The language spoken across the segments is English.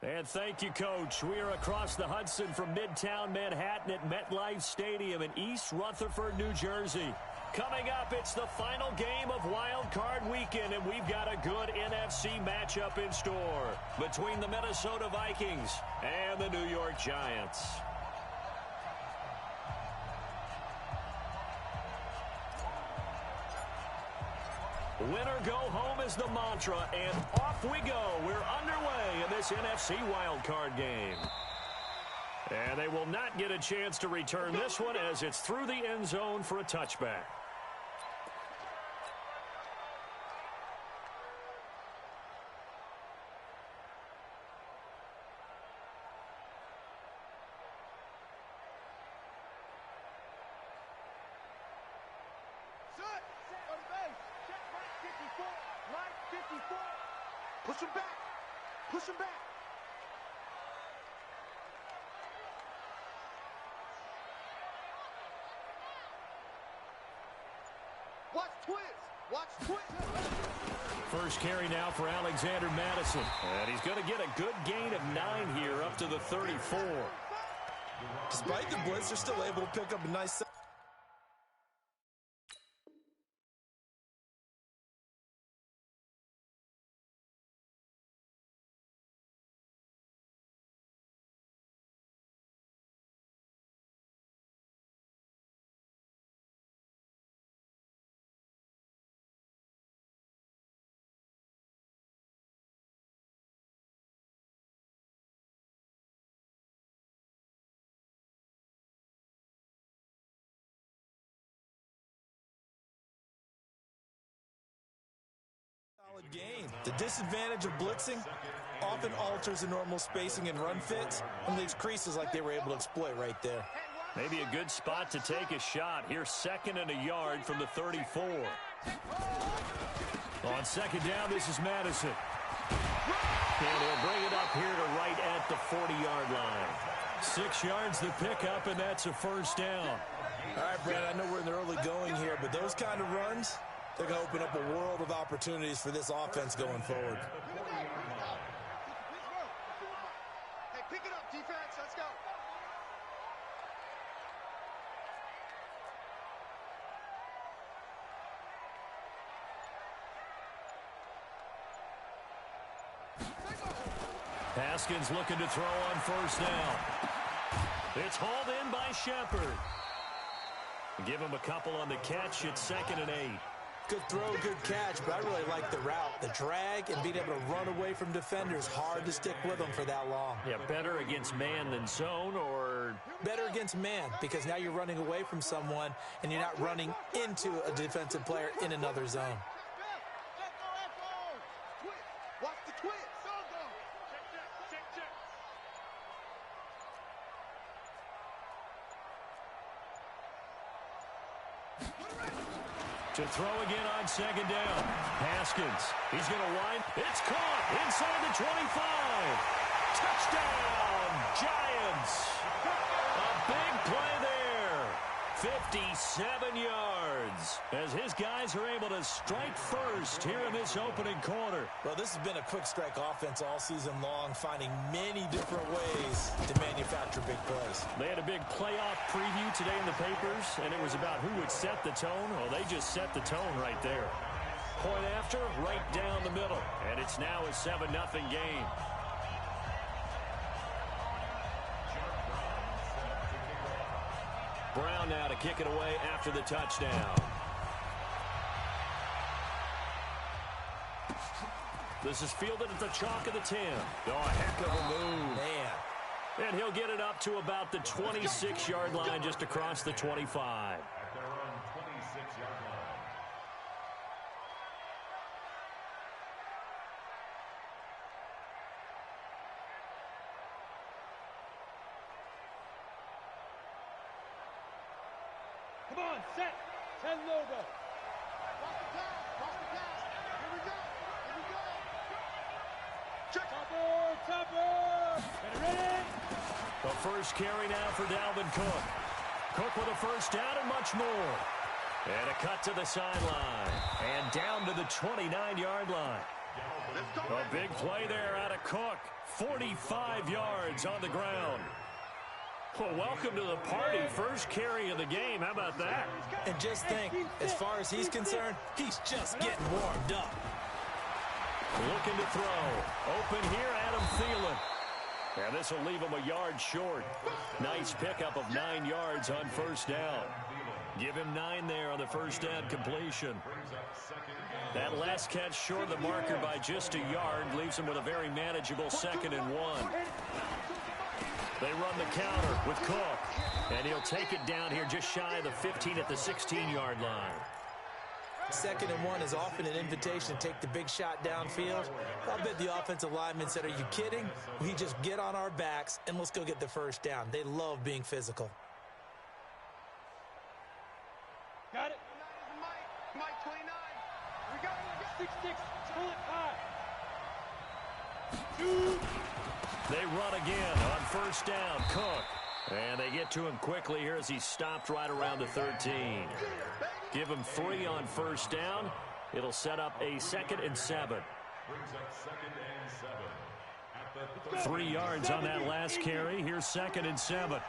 And thank you, Coach. We are across the Hudson from Midtown Manhattan at MetLife Stadium in East Rutherford, New Jersey. Coming up, it's the final game of Wild Card Weekend, and we've got a good NFC matchup in store between the Minnesota Vikings and the New York Giants. Winner go home is the mantra, and off we go. We're underway in this NFC wildcard game. And they will not get a chance to return this one as it's through the end zone for a touchback. Push him back. Push him back. Watch twist. Watch twist. First carry now for Alexander Madison. And he's going to get a good gain of 9 here up to the 34. Despite the blitz, they're still able to pick up a nice... game. The disadvantage of blitzing often alters the normal spacing and run fits and leaves creases like they were able to exploit right there. Maybe a good spot to take a shot. Here's 2nd and a yard from the 34. On 2nd down, this is Madison. And he'll bring it up here to right at the 40-yard line. 6 yards the pickup, and that's a first down. All right, Brad, I know we're in the early going here, but those kind of runs, they're going to open up a world of opportunities for this offense going forward. Hey, pick it up, defense. Let's go. Haskins looking to throw on first down. It's hauled in by Shepard. Give him a couple on the catch. It's 2nd and 8. Good throw, good catch, but I really like the route. The drag and being able to run away from defenders, hard to stick with them for that long. Yeah, better against man than zone, or... Better against man, because now you're running away from someone and you're not running into a defensive player in another zone. Watch the twist. To throw again on 2nd down. Haskins. He's going to wind. It's caught inside the 25. Touchdown, Giants. A big play there. 57 yards as his guys are able to strike first here in this opening quarter. Well, this has been a quick strike offense all season long, finding many different ways to manufacture big plays. They had a big playoff preview today in the papers, and it was about who would set the tone. Well, they just set the tone right there. Point after, right down the middle, and it's now a 7-0 game. Brown now to kick it away after the touchdown. This is fielded at the chalk of the 10. Oh, a heck of a move. Man. And he'll get it up to about the 26-yard line, just across the 25. Come on, set. 10 logo. Watch the pass. Watch the pass. Here we go. Here we go. Check. Topper. Get ready. The first carry now for Dalvin Cook. Cook with a first down and much more. And a cut to the sideline. And down to the 29-yard line. A big play there out of Cook. 45 yards on the ground. Well, welcome to the party. First carry of the game. How about that? And just think, as far as he's concerned, he's just getting warmed up. Looking to throw. Open here, Adam Thielen. And this will leave him a yard short. Nice pickup of 9 yards on first down. Give him 9 there on the first down completion. That last catch short of the marker by just a yard leaves him with a very manageable 2nd and 1. They run the counter with Cook. And he'll take it down here just shy of the 15 at the 16-yard line. 2nd and 1 is often an invitation to take the big shot downfield. I'll bet the offensive lineman said, are you kidding? We just get on our backs and let's go get the first down. They love being physical. Got it. Mike 29. We got it. 6-6. Pull it high. 2. They run again on first down. Cook. And they get to him quickly here as he stopped right around the 13. Give him 3 on first down. It'll set up a 2nd and 7. 3 yards on that last carry. Here's 2nd and 7.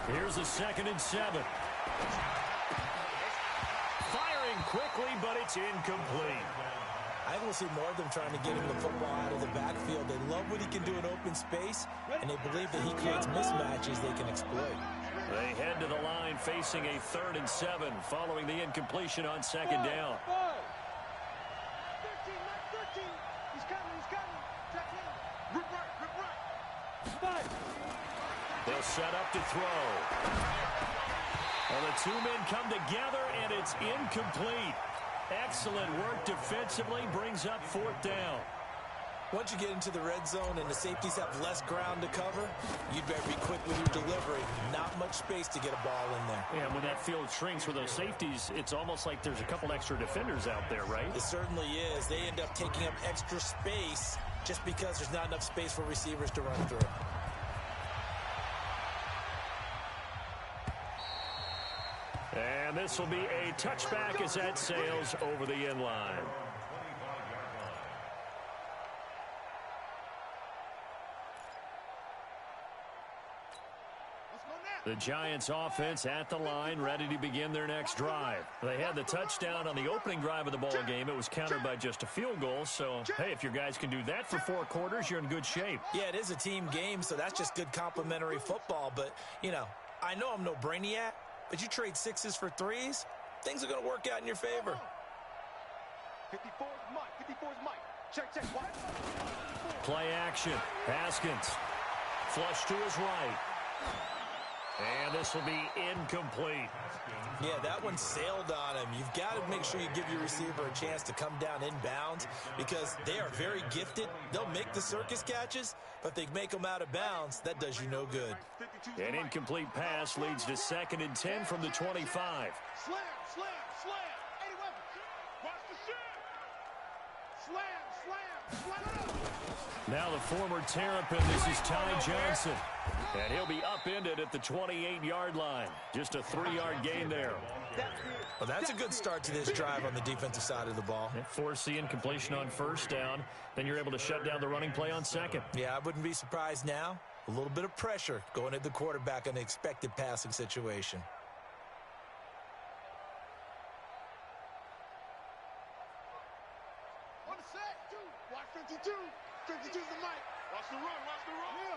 Here's a 2nd and 7. Firing quickly, but it's incomplete. I think we'll see more of them trying to get him the football out of the backfield. They love what he can do in open space, and they believe that he creates mismatches they can exploit. They head to the line facing a 3rd and 7 following the incompletion on 2nd down. 13. He's coming. Check in. Rip right. They'll set up to throw. Well, the 2 men come together, and it's incomplete. Excellent work defensively, brings up 4th down. Once you get into the red zone and the safeties have less ground to cover, you'd better be quick with your delivery. Not much space to get a ball in there. Yeah, when that field shrinks with those safeties, it's almost like there's a couple extra defenders out there, right? It certainly is. They end up taking up extra space just because there's not enough space for receivers to run through. And this will be a touchback as that sails over the end line. The Giants offense at the line, ready to begin their next drive. They had the touchdown on the opening drive of the ball game. It was countered by just a field goal. So, hey, if your guys can do that for 4 quarters, you're in good shape. Yeah, it is a team game, so that's just good complimentary football. But, you know, I know I'm no brainiac, but you trade 6s for 3s, things are going to work out in your favor. 54's Mike. Check. Play action. Haskins. Flush to his right. And this will be incomplete. Yeah, that one sailed on him. You've got to make sure you give your receiver a chance to come down inbounds because they are very gifted. They'll make the circus catches, but if they make them out of bounds, that does you no good. An incomplete pass leads to 2nd and 10 from the 25. Slam. 80 weapons. Watch the shit. Slam it up. Now the former Terrapin, this is Ty Johnson. And he'll be upended at the 28-yard line. Just a 3-yard gain there. Well, that's a good start to this drive on the defensive side of the ball. Force the incompletion on first down. Then you're able to shut down the running play on 2nd. Yeah, I wouldn't be surprised now. A little bit of pressure going at the quarterback in the expected passing situation. On the set. Watch 52. 52's the mic. Watch the run. Yeah.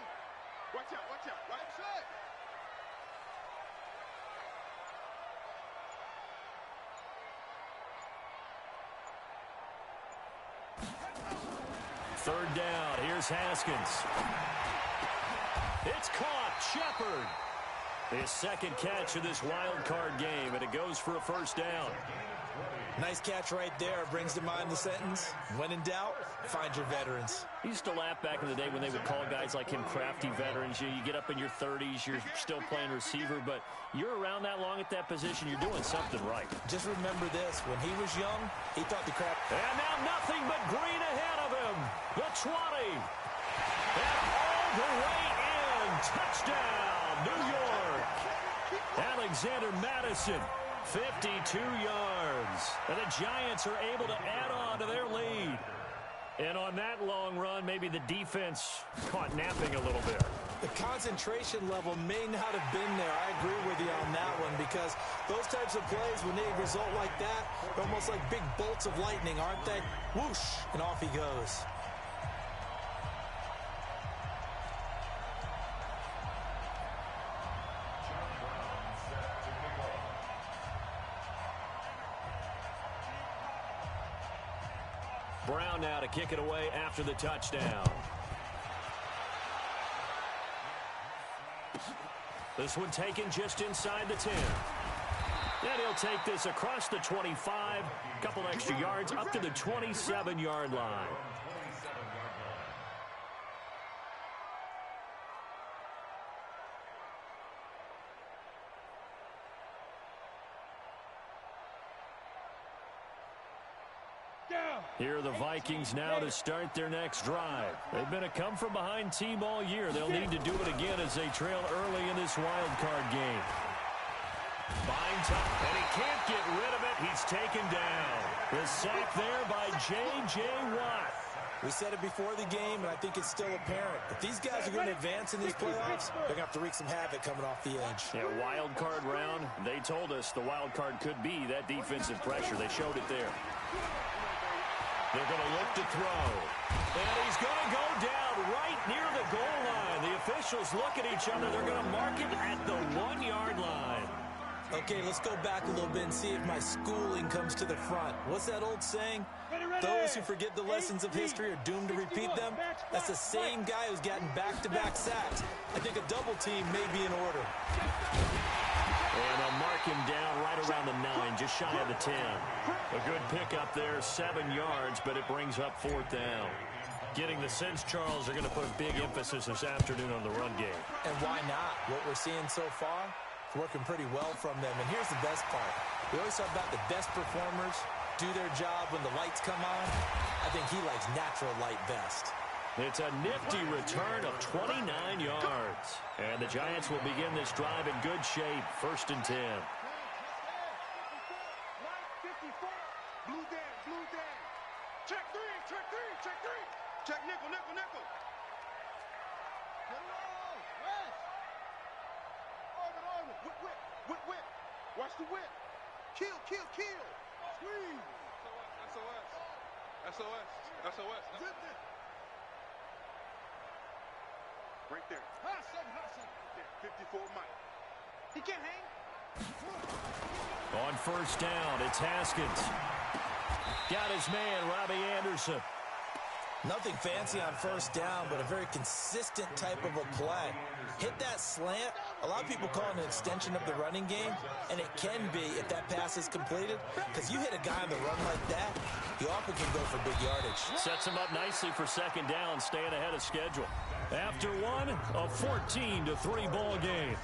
Watch out. Right set. Third down. Here's Haskins. It's caught. Shepard. His 2nd catch of this wild card game, and it goes for a first down. Nice catch right there. Brings to mind the sentence, when in doubt, find your veterans. He used to laugh back in the day when they would call guys like him crafty veterans. You get up in your 30s, you're still playing receiver, but you're around that long at that position, you're doing something right. Just remember this, when he was young, he thought the crap... And now nothing but green ahead of him. The 20. And all the way in. Touchdown, New York. Alexander Madison, 52 yards. And the Giants are able to add on to their lead. And on that long run, maybe the defense caught napping a little bit. The concentration level may not have been there. I agree with you on that one because those types of plays, when they result like that, they're almost like big bolts of lightning, aren't they? Whoosh, and off he goes. Brown now to kick it away after the touchdown. This one taken just inside the 10. And he'll take this across the 25, couple extra yards up to the 27-yard line. Here are the Vikings now to start their next drive. They've been a come-from-behind team all year. They'll need to do it again as they trail early in this wild card game. Binds up, and he can't get rid of it. He's taken down. The sack there by J.J. Watt. We said it before the game, and I think it's still apparent. If these guys are going to advance in these playoffs, they're going to have to wreak some havoc coming off the edge. Yeah, wild card round. They told us the wild card could be that defensive pressure. They showed it there. They're going to look to throw. And he's going to go down right near the goal line. The officials look at each other. They're going to mark him at the 1-yard line. Okay, let's go back a little bit and see if my schooling comes to the front. What's that old saying? Those who forget the lessons of history are doomed to repeat them. That's the same guy who's gotten back-to-back sacks. I think a double team may be in order. And they'll mark him down right around the 9, just shy of the 10. A good pickup there, 7 yards, but it brings up 4th down. Getting the sense, Charles, are going to put a big emphasis this afternoon on the run game. And why not? What we're seeing so far, it's working pretty well from them. And here's the best part. We always talk about the best performers do their job when the lights come on. I think he likes natural light best. It's a nifty return of 29 yards. And the Giants will begin this drive in good shape. 1st and 10. Blue down. Check three. Check nickel. Get it on. West. Orbit. Whip. Watch the whip. Kill. Squeeze. SOS. Zip it. Right there. Hot second. 54 Mike. He can't hang. On 1st down, it's Haskins. Got his man, Robbie Anderson. Nothing fancy on 1st down, but a very consistent type of a play. Hit that slant. A lot of people call it an extension of the running game, and it can be if that pass is completed, because you hit a guy on the run like that, he often can go for big yardage. Sets him up nicely for 2nd down, staying ahead of schedule. After one, a 14-3 ball game.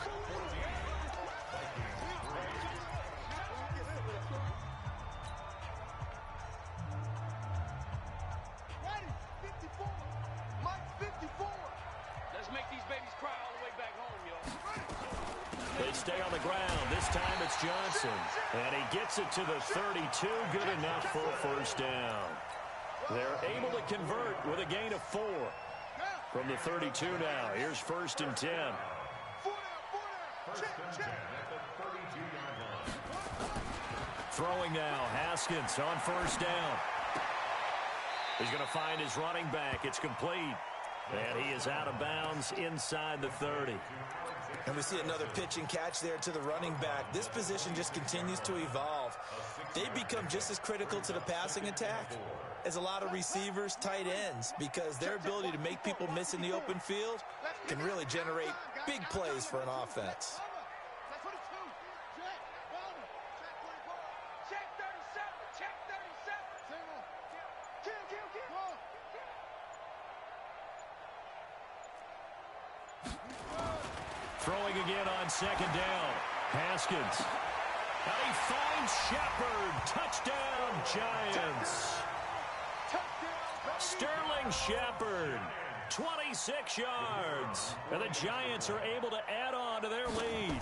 They stay on the ground. This time it's Johnson. And he gets it to the 32. Good enough for a 1st down. They're able to convert with a gain of 4. From the 32 now. Here's 1st and 10. Throwing now. Haskins on 1st down. He's going to find his running back. It's complete. And he is out of bounds inside the 30. And we see another pitch and catch there to the running back. This position just continues to evolve. They become just as critical to the passing attack as a lot of receivers, tight ends, because their ability to make people miss in the open field can really generate big plays for an offense. Throwing again on 2nd down. Haskins. And he finds Shepard. Touchdown, Giants. Sterling Shepard, 26 yards. And the Giants are able to add on to their lead.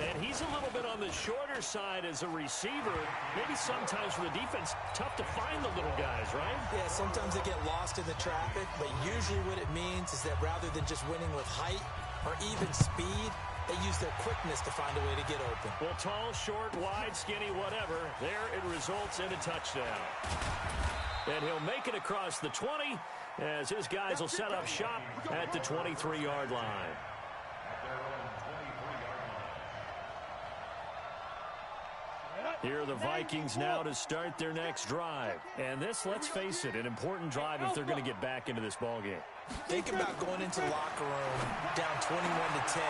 And he's a little bit on the shorter side as a receiver. Maybe sometimes for the defense, tough to find the little guys, right? Yeah, sometimes they get lost in the traffic, but usually what it means is that rather than just winning with height or even speed, they use their quickness to find a way to get open. Well, tall, short, wide, skinny, whatever, there it results in a touchdown. And he'll make it across the 20 as his guys will set up shop at the 23-yard line. Here are the Vikings now to start their next drive. And this, let's face it, an important drive if they're going to get back into this ballgame. Think about going into the locker room down 21-10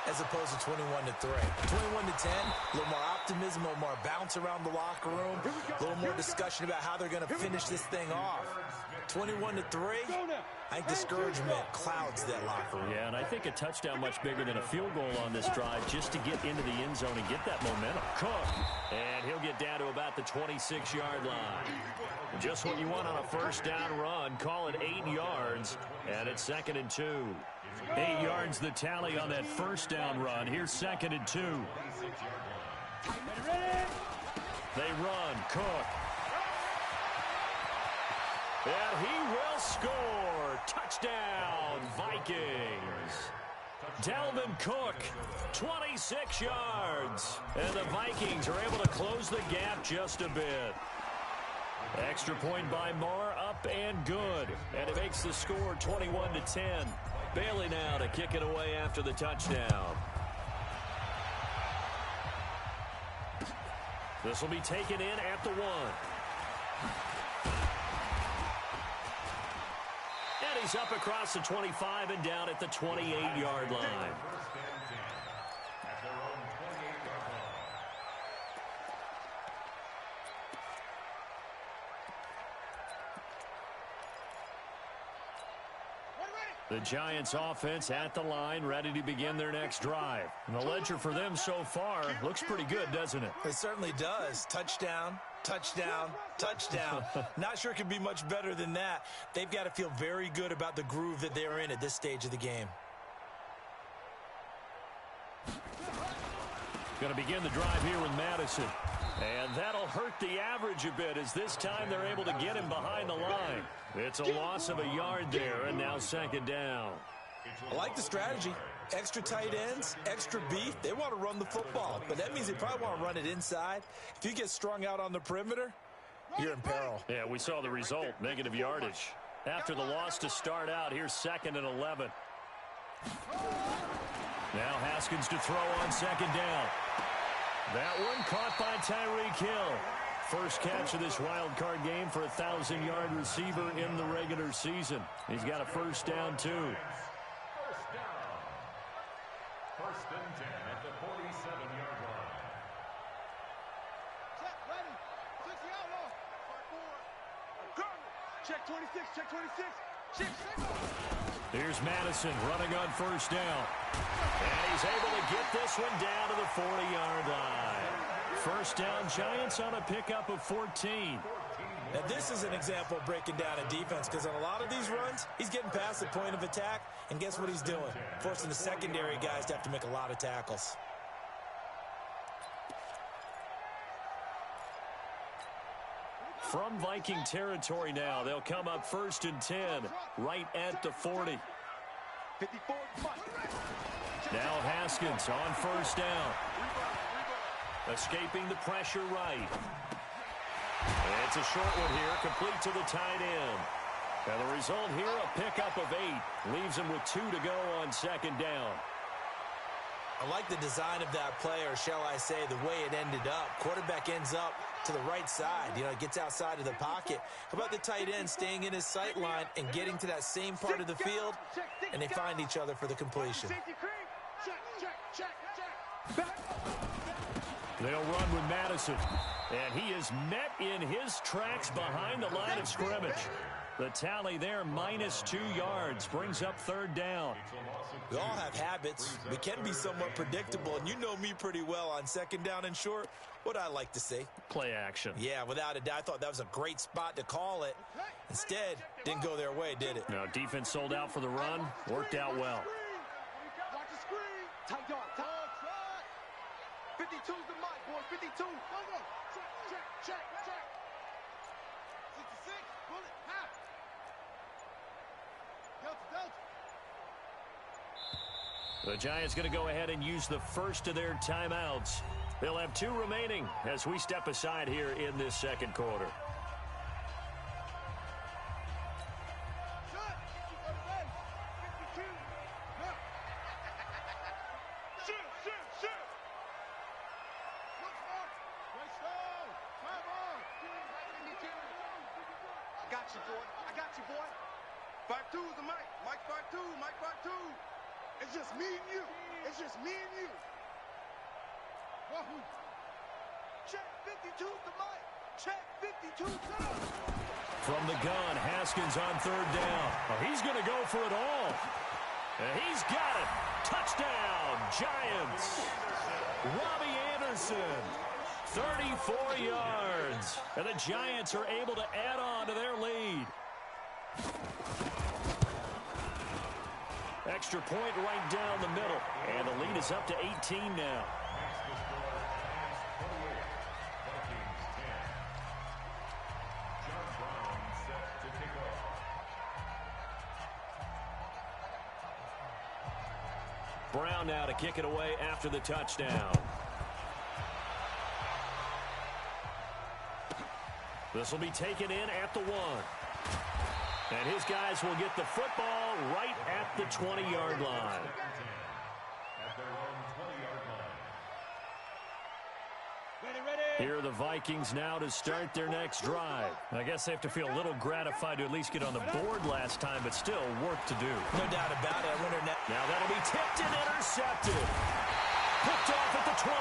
as opposed to 21-3. 21-10, a little more optimism, a little more bounce around the locker room, a little more discussion about how they're going to finish this thing off. 21-3, I think discouragement clouds that locker room. Yeah, and I think a touchdown much bigger than a field goal on this drive just to get into the end zone and get that momentum. Cook, and he'll get down to about the 26-yard line. Just what you want on a first down run. Call it 8 yards, and it's 2nd and 2. 8 yards the tally on that first down run. Here's 2nd and 2. They run. Cook. And he will score. Touchdown, Vikings. Dalvin Cook, 26 yards. And the Vikings are able to close the gap just a bit. Extra point by Marr, up and good. And it makes the score 21-10. Bailey now to kick it away after the touchdown. This will be taken in at the 1. And he's up across the 25 and down at the 28-yard line. The Giants offense at the line, ready to begin their next drive. And the ledger for them so far looks pretty good, doesn't it? It certainly does. Touchdown, touchdown, touchdown. Not sure it could be much better than that. They've got to feel very good about the groove that they're in at this stage of the game. Going to begin the drive here with Madison. And that'll hurt the average a bit as this time they're able to get him behind the line. It's a loss of a yard there, and now 2nd down. I like the strategy. Extra tight ends, extra beef. They want to run the football, but that means they probably want to run it inside. If you get strung out on the perimeter, you're in peril. Yeah, we saw the result, negative yardage. After the loss to start out, here's 2nd and 11. Now Haskins to throw on 2nd down. That one caught by Tyreek Hill. First catch of this wild card game for a 1,000-yard receiver in the regular season. He's got a first down, too. First and 10 at the 47-yard line. Check, ready. 6 out low. Check 26, check 26. Check. Here's Madison running on first down. And he's able to get this one down to the 40-yard line. First down, Giants on a pickup of 14. Now, this is an example of breaking down a defense because on a lot of these runs, he's getting past the point of attack, and guess what he's doing? Forcing the secondary guys to have to make a lot of tackles. From Viking territory now, they'll come up 1st and 10, right at the 40. 54. Now Haskins on first down. Escaping the pressure right. It's a short one here, complete to the tight end. And the result here, a pickup of 8. Leaves him with 2 to go on 2nd down. I like the design of that play, or shall I say the way it ended up. Quarterback ends up to the right side. You know, it gets outside of the pocket. How about the tight end staying in his sight line and getting to that same part of the field, and they find each other for the completion. They'll run with Madison. And he is met in his tracks behind the line of scrimmage. The tally there, -2 yards, brings up 3rd down. We all have habits. We can be somewhat predictable, and you know me pretty well on 2nd down and short. What I like to see. Play action. Yeah, without a doubt. I thought that was a great spot to call it. Instead, didn't go their way, did it? No, defense sold out for the run. Worked out well. Watch the screen. Tight dog. 52's the mic, boys. 52. Go, go. Check, check, check, check. 66. Bullet. Half. Delta, Delta. The Giants going to go ahead and use the first of their timeouts. They'll have 2 remaining as we step aside here in this second quarter. I got you, boy. 5-2's the mic. Mike 5-2. Mike 5-2. It's just me and you. It's just me and you. Wahoo. Check 52's the mic. Check 52's down. From the gun, Haskins on third down. Oh, he's going to go for it all. And he's got it. Touchdown, Giants. Robbie Anderson. 34 yards. And the Giants are able to add on to their lead. Extra point right down the middle. And the lead is up to 18 now. Brown now to kick it away after the touchdown. This will be taken in at the 1. And his guys will get the football right at the 20-yard line. At their own 20-yard line. Here are the Vikings now to start their next drive. I guess they have to feel a little gratified to at least get on the board last time, but still work to do. No doubt about it. I wonder now that'll be tipped and intercepted. Picked off at the 28,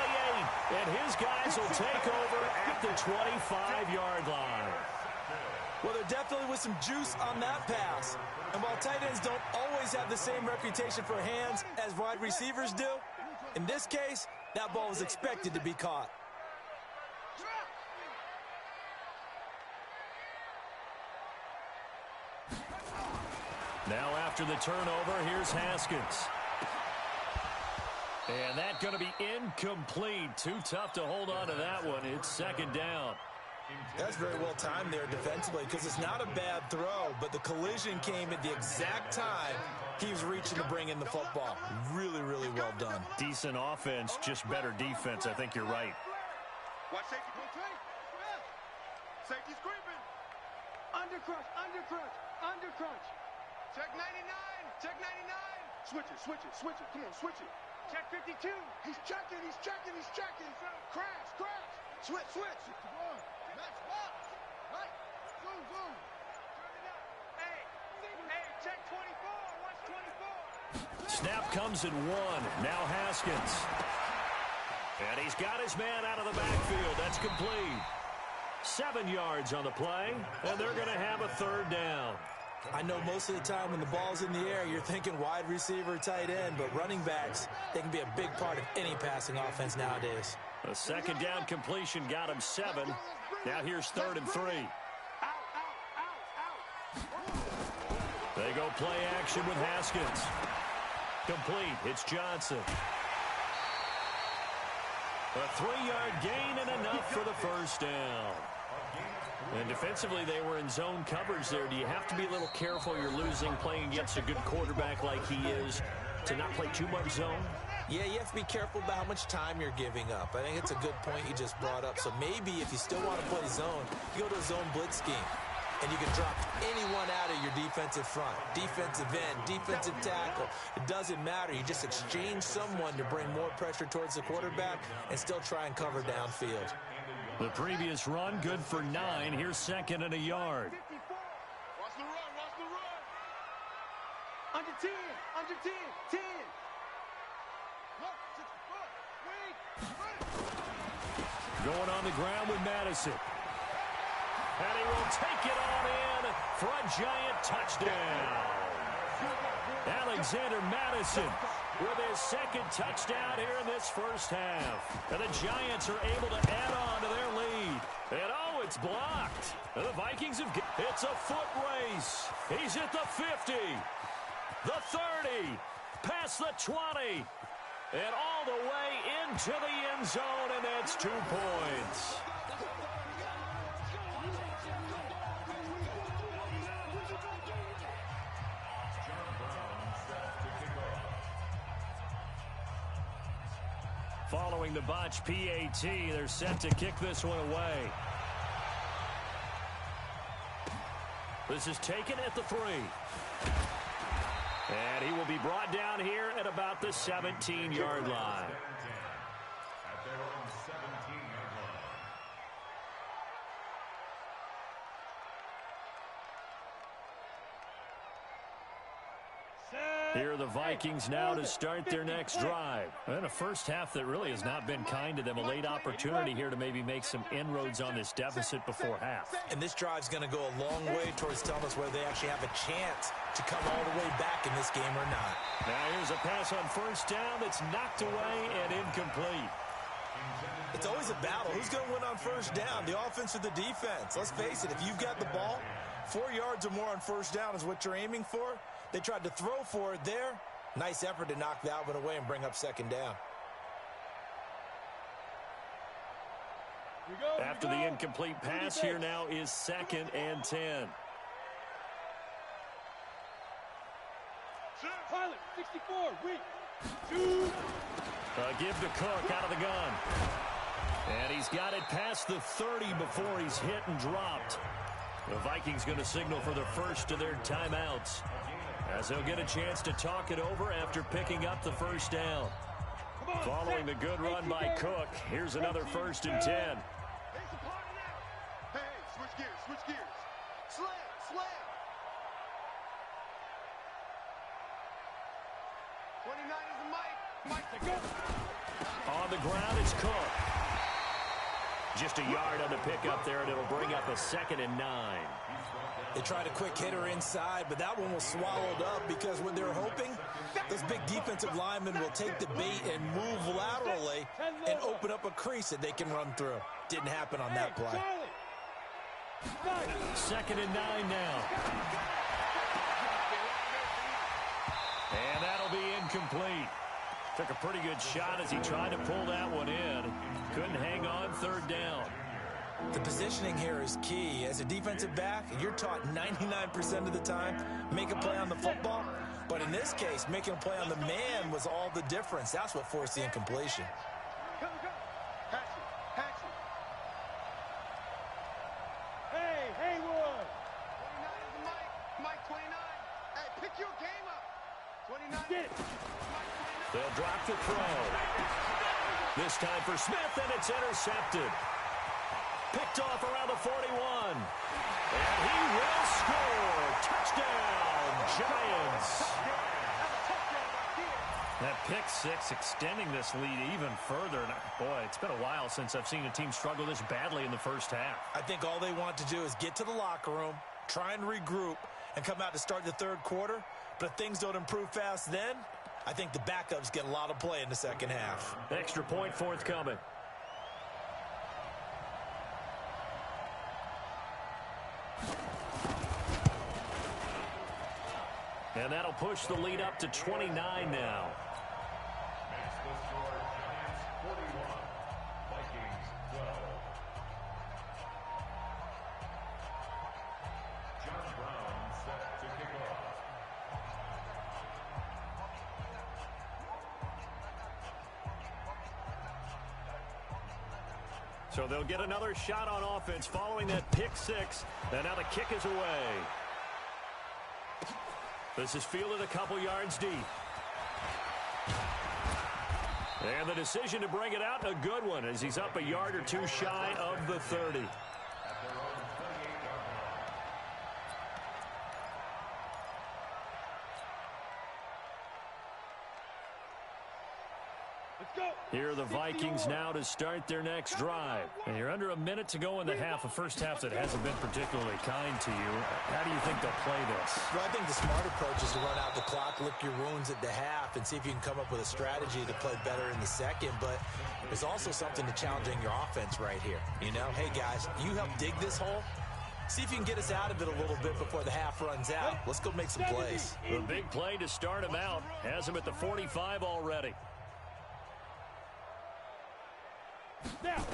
and his guys will take over at the 25-yard line. Well, there definitely was some juice on that pass. And while tight ends don't always have the same reputation for hands as wide receivers do, in this case, that ball was expected to be caught. Now after the turnover, here's Haskins. And that's going to be incomplete. Too tough to hold on to that one. It's second down. That's very well timed there defensively because it's not a bad throw, but the collision came at the exact time he was reaching to bring in the football. Really, really well done. Decent offense, just better defense. I think you're right. Watch safety. Safety's creeping. Undercrunch, undercrunch, undercrunch. Check 99, check 99. Switch it, switch it, switch it. Come on, switch it. Check 52. He's checking, he's checking, he's checking. Crash, crash. Switch, switch. Match box. Right. Zoom, zoom. Turn it up. Hey, check 24. Watch 24. Snap comes in 1. Now Haskins. And he's got his man out of the backfield. That's complete. 7 yards on the play, and they're going to have a third down. I know most of the time when the ball's in the air, you're thinking wide receiver, tight end, but running backs, they can be a big part of any passing offense nowadays. A second down completion got him 7. Now here's 3rd and 3. They go play action with Haskins. Complete. It's Johnson. A 3-yard gain and enough for the first down. And defensively, they were in zone coverage there. Do you have to be a little careful you're losing playing against a good quarterback like he is to not play too much zone? Yeah, you have to be careful about how much time you're giving up. I think it's a good point you just brought up. So maybe if you still want to play zone, you go to a zone blitz scheme. And you can drop anyone out of your defensive front. Defensive end, defensive tackle. It doesn't matter. You just exchange someone to bring more pressure towards the quarterback and still try and cover downfield. The previous run, good for 9. Here's 2nd and a yard. Watch the run, watch the run. Under 10, under 10, 10. Look, 64. Wait, Going on the ground with Madison. And he will take it on in for a giant touchdown. Alexander Madison with his 2nd touchdown here in this first half. And the Giants are able to add on to their lead. And oh, it's blocked. And the Vikings have... It's a foot race. He's at the 50, the 30, past the 20, and all the way into the end end zone, and that's 2 points. Following the botch PAT, they're set to kick this one away. This is taken at the 3. And he will be brought down here at about the 17-yard line. At their own 17-yard line. Here are the Vikings now to start their next drive. And a first half that really has not been kind to them. A late opportunity here to maybe make some inroads on this deficit before half. And this drive's going to go a long way towards telling us whether they actually have a chance to come all the way back in this game or not. Now here's a pass on first down that's knocked away and incomplete. It's always a battle. Who's going to win on first down, the offense or the defense? Let's face it, if you've got the ball, 4 yards or more on first down is what you're aiming for. They tried to throw for it there. Nice effort to knock that one away and bring up second down. After the incomplete pass, here now is 2nd and 10. Pilot, 64, weak. 2. Give to Cook out of the gun. And he's got it past the 30 before he's hit and dropped. The Vikings going to signal for the first of their timeouts, as they'll get a chance to talk it over after picking up the first down. Following the good run by Cook, here's another 1st and 10. Hey, switch gears, switch gears. Slam. 29 is the Mike to go. On the ground, it's Cook. Just a yard on the pickup there, and it'll bring up a 2nd and 9. They tried a quick hitter inside, but that one was swallowed up because what they're hoping, those big defensive linemen will take the bait and move laterally and open up a crease that they can run through. Didn't happen on that play. 2nd and 9 now. And that'll be incomplete. Took a pretty good shot as he tried to pull that one in. Couldn't hang on 3rd down. The positioning here is key. As a defensive back, you're taught 99% of the time, make a play on the football. But in this case, making a play on the man was all the difference. That's what forced the incompletion. Go. Hatch it. Hey, Haywood. 29 is the Mike 29. Hey, pick your game up. 29. Get it. They'll drop the throw. This time for Smith, and it's intercepted. Picked off around the 41. And he will score. Touchdown, Giants. That pick 6 extending this lead even further. And boy, it's been a while since I've seen a team struggle this badly in the first half. I think all they want to do is get to the locker room, try and regroup, and come out to start the 3rd quarter. But if things don't improve fast then, I think the backups get a lot of play in the second half. Extra point forthcoming. And that'll push the lead up to 29 now. Makes the score Giants 41, Vikings 12. John Brown set to kick off. So they'll get another shot on offense following that pick 6. And now the kick is away. This is fielded a couple yards deep. And the decision to bring it out, a good one, as he's up a yard or 2 shy of the 30. Here are the Vikings now to start their next drive. And you're under a minute to go in the half, a first half that hasn't been particularly kind to you. How do you think they'll play this? Well, I think the smart approach is to run out the clock, lick your wounds at the half, and see if you can come up with a strategy to play better in the second. But there's also something to challenging your offense right here. You know, hey, guys, you help dig this hole. See if you can get us out of it a little bit before the half runs out. Let's go make some plays. The big play to start him out has him at the 45 already. Now.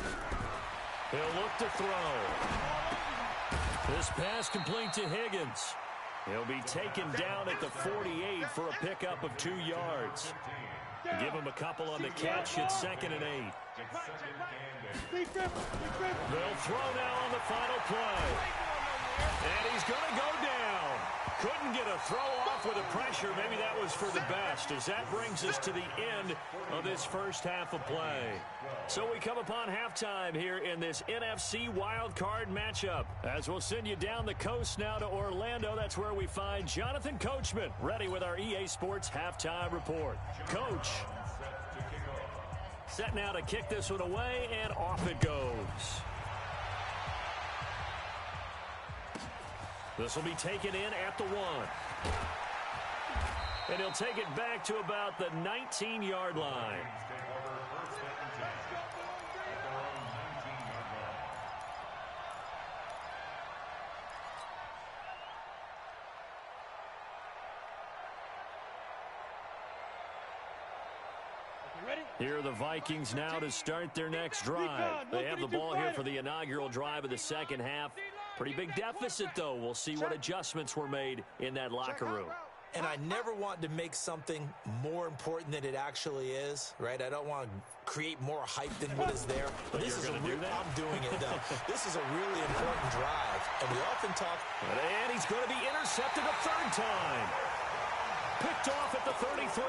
He'll look to throw. This pass complete to Higgins. He'll be taken down at the 48 for a pickup of 2 yards. Give him a couple on the catch. It's 2nd and 8. They'll throw now on the final play. And he's going to go down. Couldn't get a throw off with the pressure. Maybe that was for the best, as that brings us to the end of this first half of play. So we come upon halftime here in this NFC wildcard matchup. As we'll send you down the coast now to Orlando, that's where we find Jonathan Coachman, ready with our EA Sports halftime report. Coach, set now to kick this one away, and off it goes. This will be taken in at the 1. And he'll take it back to about the 19-yard line. Here are the Vikings now to start their next drive. They have the ball here for the inaugural drive of the second half. Pretty big deficit, though. We'll see what adjustments were made in that locker room. And I never want to make something more important than it actually is, right? I don't want to create more hype than what is there. But this is I'm doing it, though. This is a really important drive. And we often talk. And he's going to be intercepted a 3rd time. Picked off at the 33.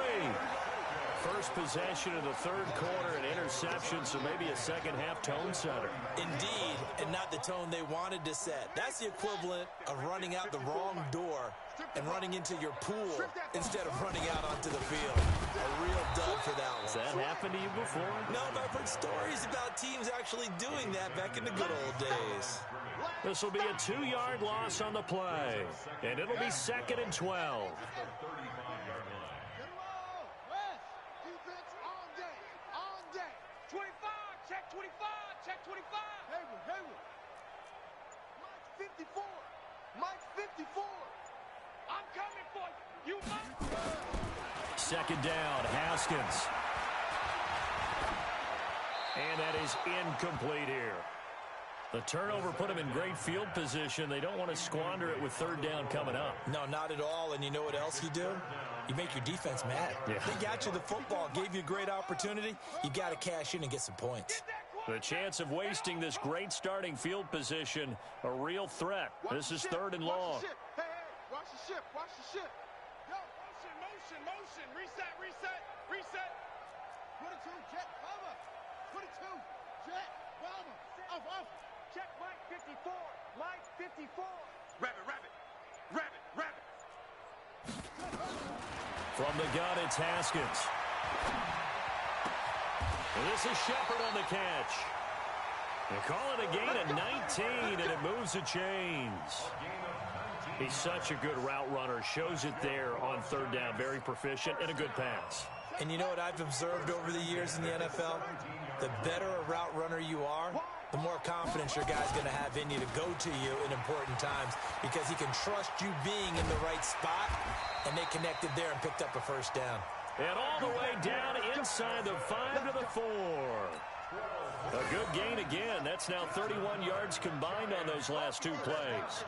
First possession of the 3rd quarter, an interception, so maybe a second-half tone setter. Indeed, and not the tone they wanted to set. That's the equivalent of running out the wrong door and running into your pool instead of running out onto the field. A real dud for that one. Has that happened to you before? No, but I've heard stories about teams actually doing that back in the good old days. This will be a 2-yard loss on the play, and it'll be 2nd and 12. Mike's 54. I'm coming for you. You might. 2nd down, Haskins. And that is incomplete here. The turnover put him in great field position. They don't want to squander it with 3rd down coming up. No, not at all. And you know what else you do? You make your defense mad. Yeah. They got you the football, gave you a great opportunity. You got to cash in and get some points. The chance of wasting this great starting field position, a real threat. This is 3rd and long. Hey, watch the ship, watch the ship. Yo, motion. Reset. 22, jet, cover. 22, jet, bomber. Off. Check Mike 54. Mike 54. Rabbit. From the gun, it's Haskins. And this is Shepard on the catch. They call it a gain of 19, and it moves the chains. He's such a good route runner. Shows it there on 3rd down. Very proficient and a good pass. And you know what I've observed over the years in the NFL? The better a route runner you are, the more confidence your guy's going to have in you to go to you in important times, because he can trust you being in the right spot, and they connected there and picked up a 1st down. And all the way down inside the 5 to the 4. A good gain again. That's now 31 yards combined on those last 2 plays.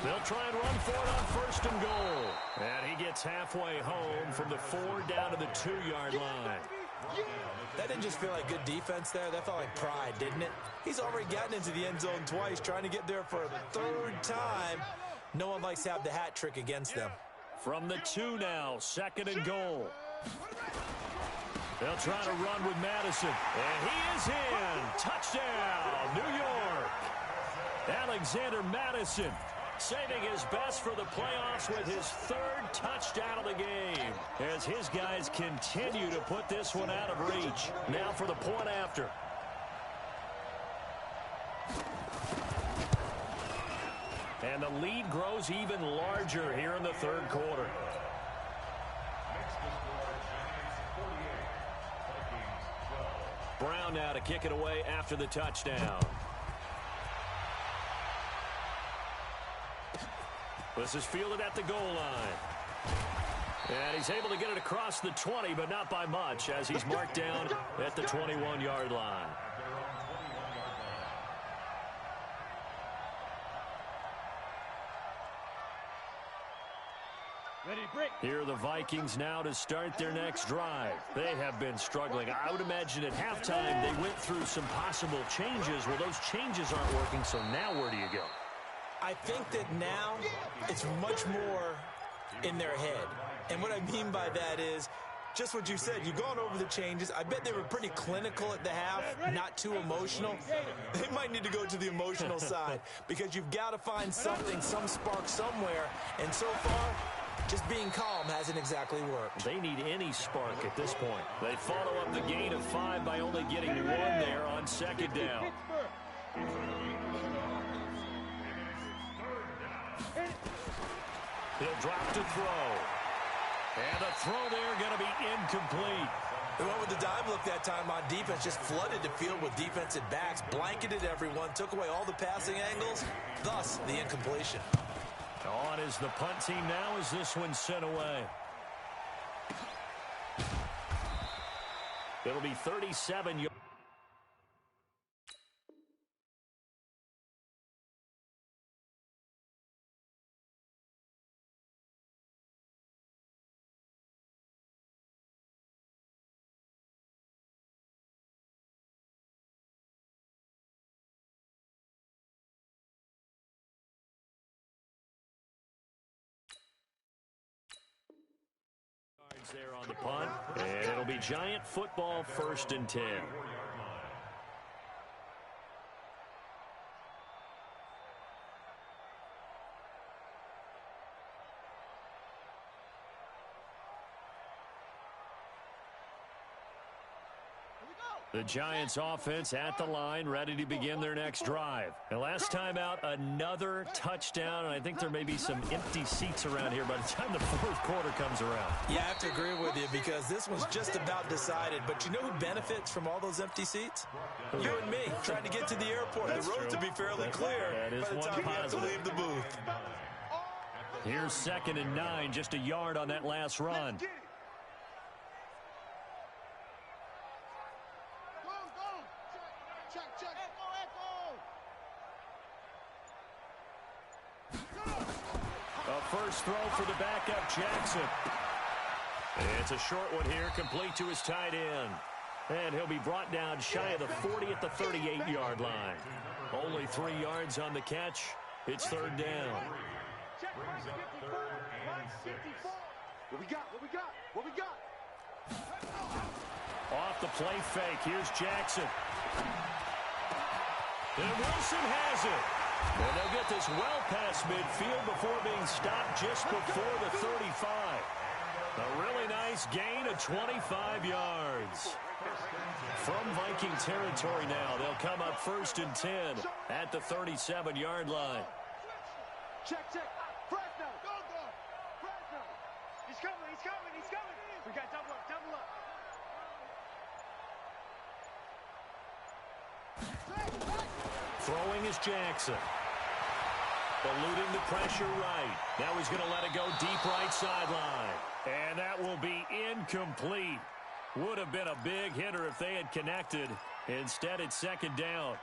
They'll try and run for it on 1st and goal. And he gets halfway home from the 4 down to the 2-yard line. That didn't just feel like good defense there. That felt like pride, didn't it? He's already gotten into the end zone twice, trying to get there for a 3rd time. No one likes to have the hat trick against them. From the 2 now, 2nd and goal. They'll try to run with Madison. And he is in. Touchdown, New York. Alexander Madison saving his best for the playoffs with his 3rd touchdown of the game, as his guys continue to put this one out of reach. Now for the point after. And the lead grows even larger here in the 3rd quarter. Brown now to kick it away after the touchdown. This is fielded at the goal line. And he's able to get it across the 20, but not by much, as he's marked down at the 21-yard line. Here are the Vikings now to start their next drive. They have been struggling. I would imagine at halftime they went through some possible changes. Well, those changes aren't working, so now where do you go? I think that now it's much more in their head. And what I mean by that is just what you said. You've gone over the changes. I bet they were pretty clinical at the half, not too emotional. They might need to go to the emotional side because you've got to find something, some spark somewhere. And so far, just being calm hasn't exactly worked. They need any spark at this point. They follow up the gain of 5 by only getting 1 there on second down. He'll drop to throw. And the throw there going to be incomplete. They went with the dive look that time on defense, just flooded the field with defensive backs, blanketed everyone, took away all the passing angles, thus the incompletion. On is the punt team now as this one's sent away. It'll be 37 yards. There on the punt, and it'll be Giant football, 1st and 10. The Giants offense at the line, ready to begin their next drive. And last time out, another touchdown, and I think there may be some empty seats around here by the time the 4th quarter comes around. Yeah, I have to agree with you because this one's just about decided. But you know who benefits from all those empty seats? You and me, trying to get to the airport. The roads will be fairly clear by the time we have to leave the booth. Here's 2nd and 9, just a yard on that last run. First throw for the backup, Jackson. It's a short one here, complete to his tight end. And he'll be brought down shy of the 40 at the 38-yard line. Only 3 yards on the catch. It's 3rd down. What we got? What we got? What we got? Off the play fake, here's Jackson. And Wilson has it. And they'll get this well past midfield before being stopped just before the 35. A really nice gain of 25 yards. From Viking territory now, they'll come up 1st and 10 at the 37-yard line. Check. Fresno. Go. Fresno. He's coming. We got double up. Throwing is Jackson. Eluding the pressure right. Now he's going to let it go deep right sideline. And that will be incomplete. Would have been a big hitter if they had connected. Instead, it's 2nd down.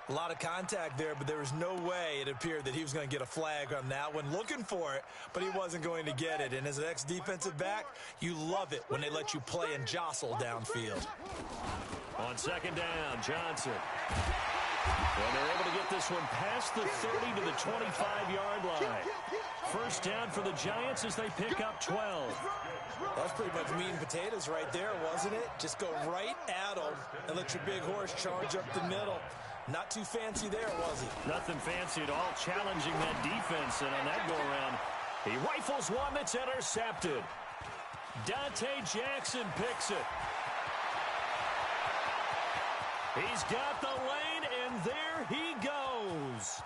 A lot of contact there, but there was no way it appeared that he was going to get a flag on that one. Looking for it, but he wasn't going to get it. And as an ex-defensive back, you love it when they let you play and jostle downfield. On 2nd down, Johnson. And they're able to get this one past the 30 to the 25-yard line. First down for the Giants as they pick up 12. That's pretty much meat and potatoes right there, wasn't it? Just go right at them and let your big horse charge up the middle. Not too fancy there, was it? Nothing fancy at all, challenging that defense. And on that go-around, he rifles one that's intercepted. Dante Jackson picks it. He's got the lane, and there he goes.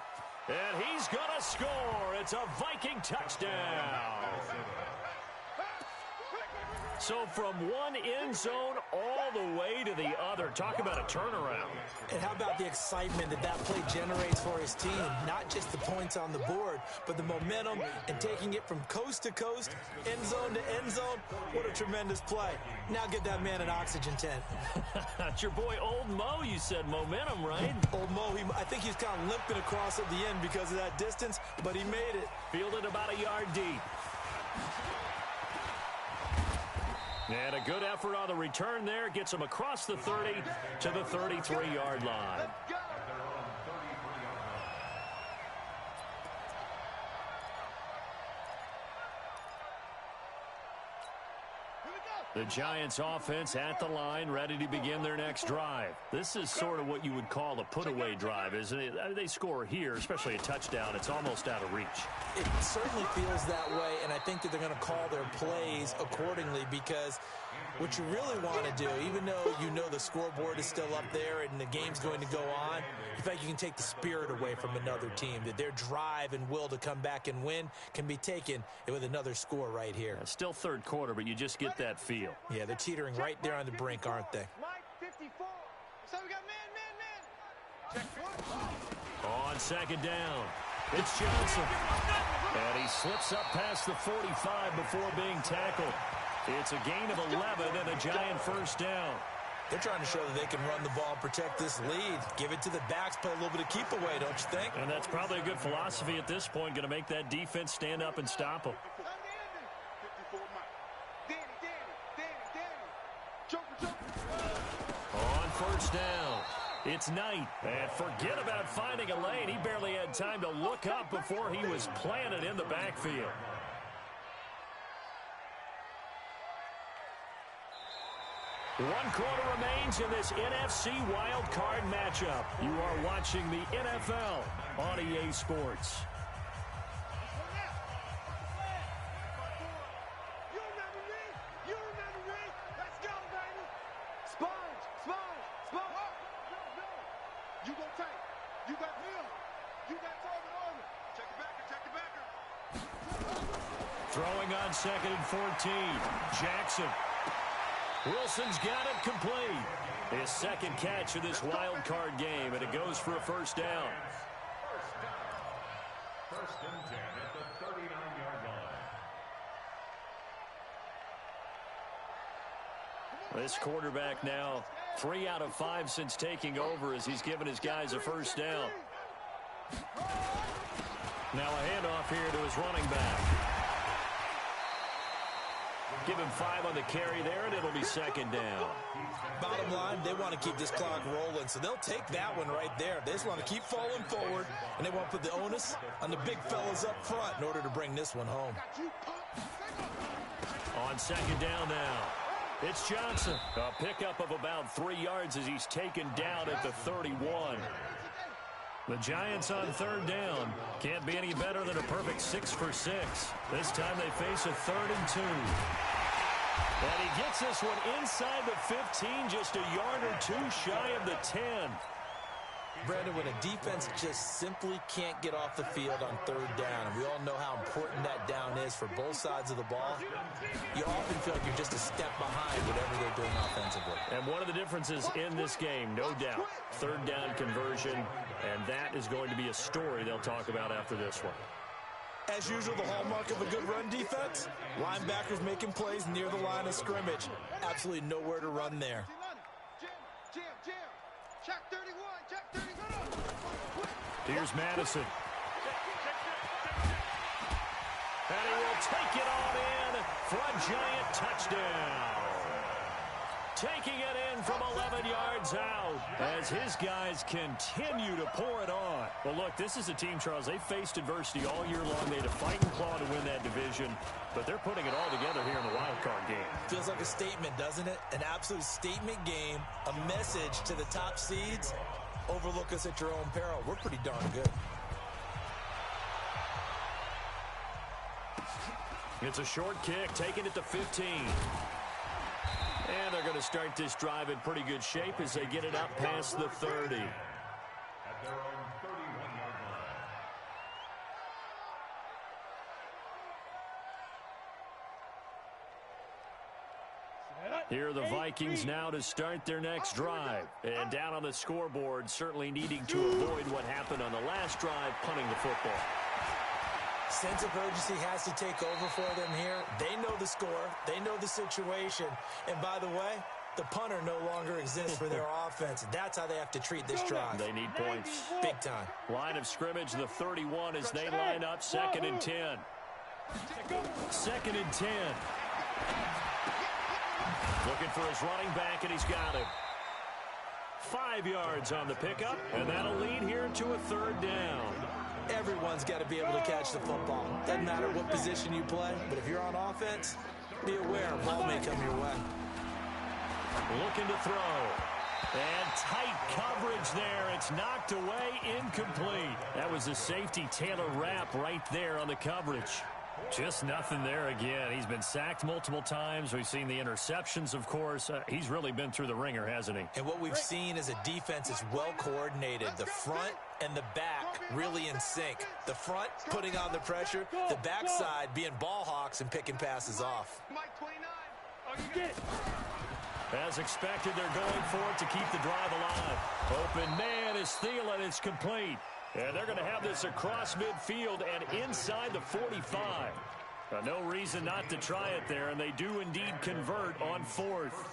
And he's going to score. It's a Viking touchdown. So from one end zone all the way to the other, Talk about a turnaround. And how about the excitement that that play generates for his team? Not just the points on the board, but the momentum and taking it from coast to coast, end zone to end zone. What a tremendous play. Now get that man an oxygen tent. It's your boy Old Mo, you said. Momentum, right? Old Mo, I think he's kind of limping across at the end because of that distance, but he made it. Fielded about a yard deep. And a good effort on the return there. Gets him across the 30 to the 33-yard line. The Giants offense at the line, ready to begin their next drive. This is sort of what you would call a put-away drive, isn't it? They score here, especially a touchdown. It's almost out of reach. It certainly feels that way, and I think that they're going to call their plays accordingly because what you really want to do, even though you know the scoreboard is still up there and the game's going to go on, in fact, you can take the spirit away from another team, that their drive and will to come back and win can be taken with another score right here. It's still third quarter, but you just get that feel. Yeah, they're teetering right there on the brink, aren't they? So we got man. Check one. On second down, it's Johnson. And he slips up past the 45 before being tackled. It's a gain of 11 and a Giant first down. They're trying to show that they can run the ball and protect this lead. Give it to the backs, play a little bit of keep away, don't you think? And that's probably a good philosophy at this point, going to make that defense stand up and stop them. On first down, it's Knight. And forget about finding a lane. He barely had time to look up before he was planted in the backfield. One quarter remains in this NFC Wild Card matchup. You are watching the NFL on EA Sports. You remember me? Let's go, baby. Sponge. You go tight. You got him. You got target on him. Check the backer. Throwing on second and 14. Jackson. Wilson's got it complete. His second catch of this wild card game, and it goes for a first down. First and 10 at the 39-yard line. This quarterback now 3 out of 5 since taking over as he's given his guys a first down. Now a handoff here to his running back. Give him 5 on the carry there, and it'll be second down. Bottom line, they want to keep this clock rolling, so they'll take that one right there. They just want to keep falling forward, and they want to put the onus on the big fellas up front in order to bring this one home. On second down now, it's Johnson. A pickup of about 3 yards as he's taken down at the 31. The Giants on third down. Can't be any better than a perfect 6 for 6. This time they face a 3rd and 2. And he gets this one inside the 15, just a yard or 2 shy of the 10. Brandon, when a defense just simply can't get off the field on third down, and we all know how important that down is for both sides of the ball, you often feel like you're just a step behind whatever they're doing offensively. And one of the differences in this game, no doubt, third down conversion, and that is going to be a story they'll talk about after this one. As usual, the hallmark of a good run defense, linebackers making plays near the line of scrimmage. Absolutely nowhere to run there. Jam. Check 31. Here's Madison. And he will take it on in for a Giant touchdown. Taking it in from 11 yards out as his guys continue to pour it on. Well, look, this is a team, Charles, they faced adversity all year long. They had to fight and claw to win that division, but they're putting it all together here in the wild card game. Feels like a statement, doesn't it? An absolute statement game, a message to the top seeds. Overlook us at your own peril. We're pretty darn good. It's a short kick, taking it to 15. And they're going to start this drive in pretty good shape as they get it up past the 30. At their own 31-yard line. Here are the Vikings now to start their next drive. And down on the scoreboard, certainly needing to avoid what happened on the last drive, punting the football. Sense of urgency has to take over for them here. They know the score. They know the situation. And by the way, the punter no longer exists for their offense. That's how they have to treat this drive. They need points. Big time. Line of scrimmage, the 31 as they line up. 2nd and 10. 2nd and 10. Looking for his running back, and he's got him. 5 yards on the pickup, and that'll lead here to a 3rd down. Everyone's got to be able to catch the football. Doesn't matter what position you play, but if you're on offense, be aware a ball may come your way. Looking to throw. And tight coverage there. It's knocked away, incomplete. That was a safety Taylor Rapp right there on the coverage. Just nothing there again. He's been sacked multiple times. We've seen the interceptions, of course. He's really been through the ringer, hasn't he? And what we've seen is a defense is well coordinated. The front and the back really in sync. The front putting on the pressure. The backside being ball hawks and picking passes off. Mike 29. Oh, you get it. As expected, they're going for it to keep the drive alive. Open man is Thielen. It's complete. And they're going to have this across midfield and inside the 45. No reason not to try it there, and they do indeed convert on 4th.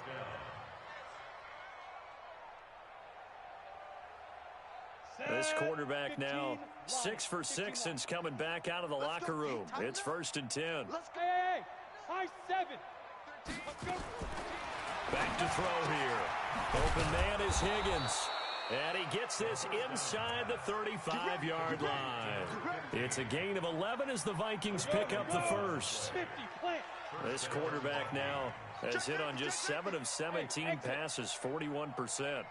This quarterback now 6 for 6 since coming back out of the locker room. It's 1st and 10. Hey, high 7. Let's go. Back to throw here. Open man is Higgins. And he gets this inside the 35-yard line. It's a gain of 11 as the Vikings pick up the 1st. This quarterback now has hit on just 7 of 17 passes, 41%.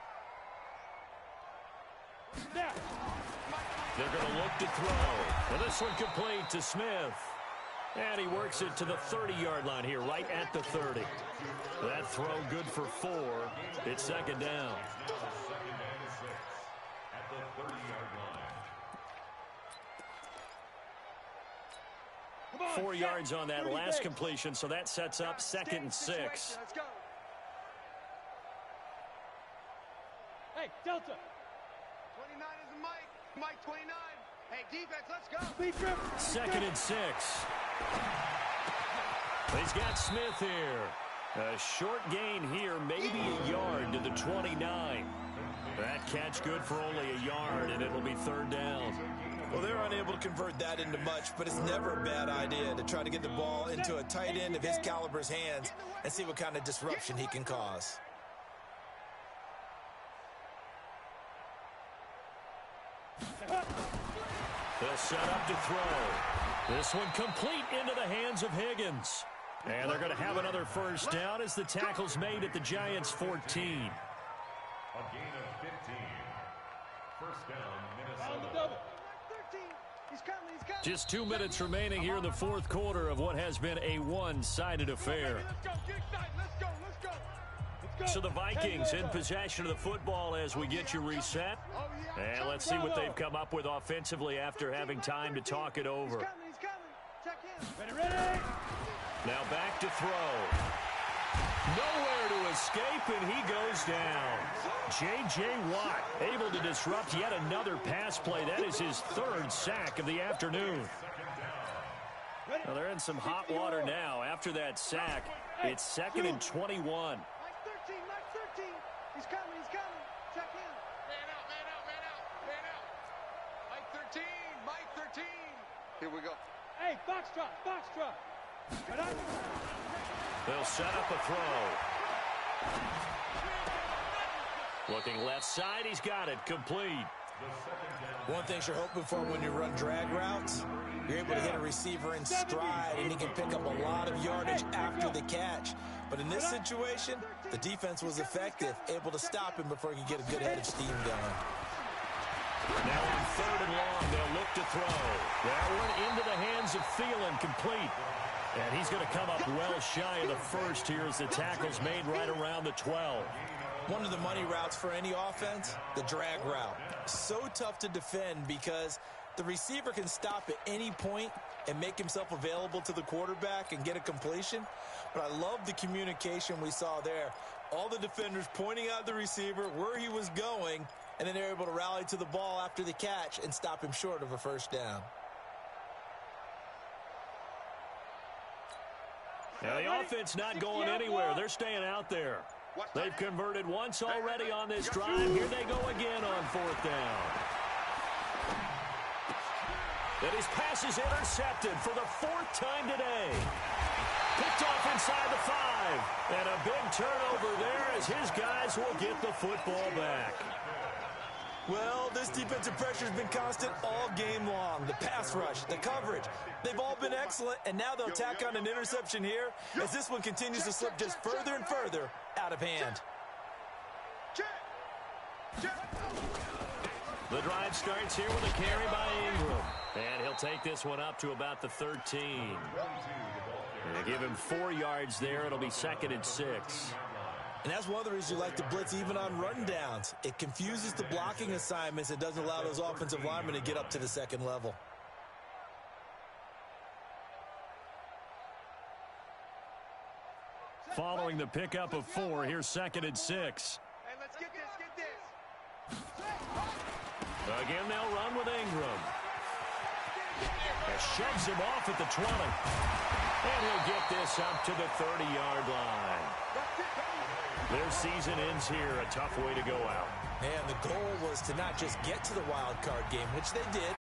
They're going to look to throw. Well, this one complete to Smith. And he works it to the 30-yard line here, right at the 30. That throw good for 4. It's 2nd down. 4 yards on that last completion, so that sets up 2nd and 6. Let's go. Hey, Delta. 29 is the Mike. Mike 29. Hey, defense, let's go. 2nd and 6. He's got Smith here. A short gain here, maybe a yard to the 29. That catch good for only a yard, and it'll be 3rd down. Well, they're unable to convert that into much, but it's never a bad idea to try to get the ball into a tight end of his caliber's hands and see what kind of disruption he can cause. They'll set up to throw. This one complete into the hands of Higgins. And they're going to have another 1st down as the tackle's made at the Giants' 14. A gain of 15. 1st down, Minnesota. Just 2 minutes remaining here in the 4th quarter of what has been a one-sided affair. So the Vikings in possession of the football as we get you reset. And let's see what they've come up with offensively after having time to talk it over. Now back to throw. Nowhere to escape, and he goes down. J.J. Watt able to disrupt yet another pass play. That is his 3rd sack of the afternoon. Well, they're in some hot water now. After that sack, it's 2nd and 21. Mike 13, Mike 13. He's coming, check in. Man out, man out, man out, man out. Mike 13, Mike 13. Here we go. Hey, Foxtrot, Foxtrot. They'll set up a throw. Looking left side, he's got it, complete. One thing you're hoping for when you run drag routes, you're able to hit a receiver in stride, and he can pick up a lot of yardage after the catch. But in this situation, the defense was effective, able to stop him before he could get a good head of steam going. Now on 3rd and long, they'll look to throw. That one into the hands of Thielen, complete. And he's going to come up well shy of the 1st here as the tackle's made right around the 12. One of the money routes for any offense, the drag route. So tough to defend because The receiver can stop at any point and make himself available to the quarterback and get a completion. But I love the communication we saw there. All the defenders pointing out the receiver, where he was going, and then they're able to rally to the ball after the catch and stop him short of a first down. Now the offense not going anywhere. They're staying out there. They've converted once already on this drive. Here they go again on fourth down. And his pass is intercepted for the fourth time today. Picked off inside the 5. And a big turnover there as his guys will get the football back. Well, this defensive pressure has been constant all game long. The pass rush, the coverage, they've all been excellent, and now they'll tack on an interception here as this one continues to slip just further and further out of hand. The drive starts here with a carry by Ingram. And he'll take this one up to about the 13. And they give him 4 yards there. It'll be 2nd and 6. And that's one of the reasons you like to blitz even on run downs. It confuses the blocking assignments and doesn't allow those offensive linemen to get up to the second level. Following the pickup of 4, here's 2nd and 6. Hey, let's get this, Again, they'll run with Ingram. And shoves him off at the 20. And he'll get this up to the 30-yard line. Their season ends here. A tough way to go out. And the goal was to not just get to the wild card game, which they did,